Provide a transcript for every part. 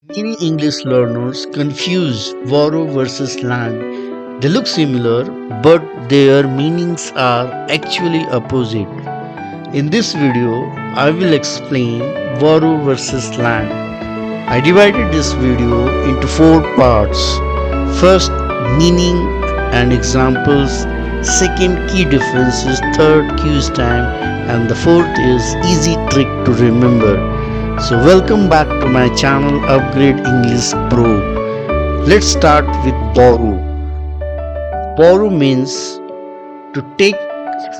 Many English learners confuse borrow versus lend. They look similar, but their meanings are actually opposite. In this video, I will explain borrow versus lend. I divided this video into four parts. First, meaning and examples. Second, key differences. Third, use time. And the fourth is easy trick to remember. So welcome back to my channel Upgrade English Pro. Let's start with borrow. Borrow means to take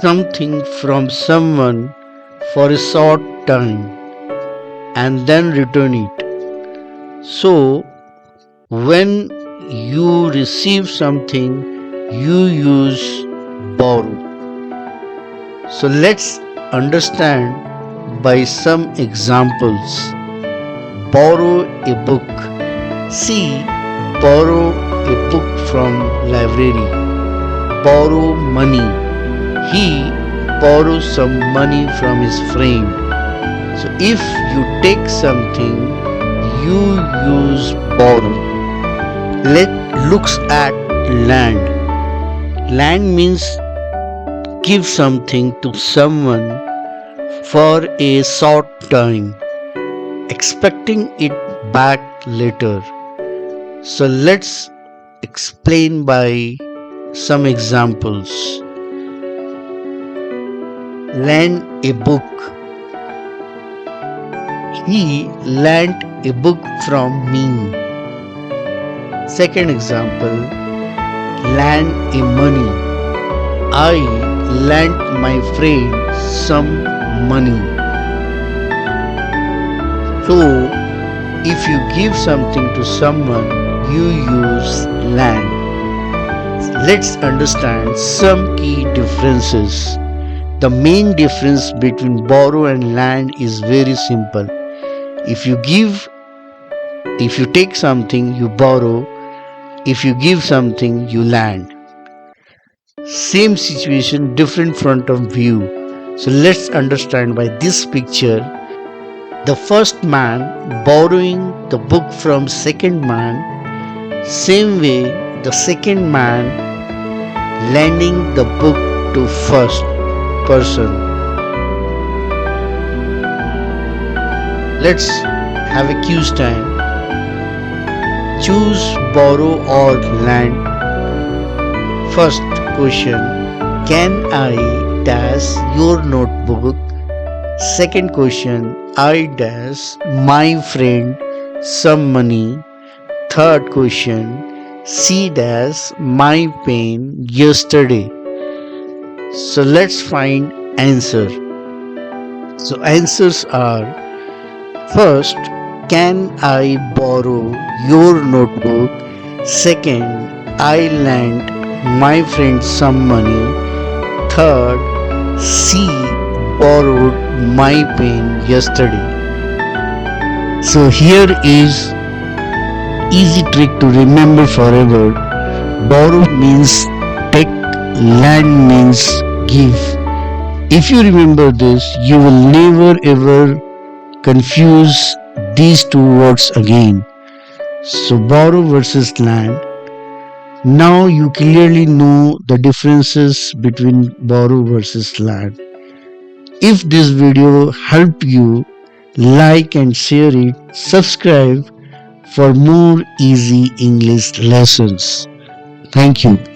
something from someone for a short time and then return it. So when you receive something, you use borrow. So let's understand by some examples. Borrow a book. See, borrow a book from library. Borrow money. He borrows some money from his friend. So if you take something, you use borrow. Let's look at lend. Lend means give something to someone for a short time, expecting it back later. So let's explain by some examples. Lend a book. He lent a book from me. Second example, lend a money. I lent my friend some money. So, if you give something to someone, you use lend. Let's understand some key differences. The main difference between borrow and lend is very simple. If you take something, you borrow. If you give something, you lend. Same situation, different front of view. So let's understand by this picture. The first man borrowing the book from second man. Same way, the second man lending the book to first person. Let's have a quiz time. Choose borrow or lend. First question, can I dash your notebook? Second question, I dash my friend some money. Third question, she dash my pen yesterday. So let's find answer. So answers are, first, can I borrow your notebook? Second, I lent my friend some money. Third, she borrowed my pen yesterday. So here is easy trick to remember forever. Borrow means take, lend means give. If you remember this, you will never ever confuse these two words again. So borrow versus lend. Now you clearly know the differences between borrow versus lend. If this video helped you, like and share it, subscribe for more easy English lessons. Thank you.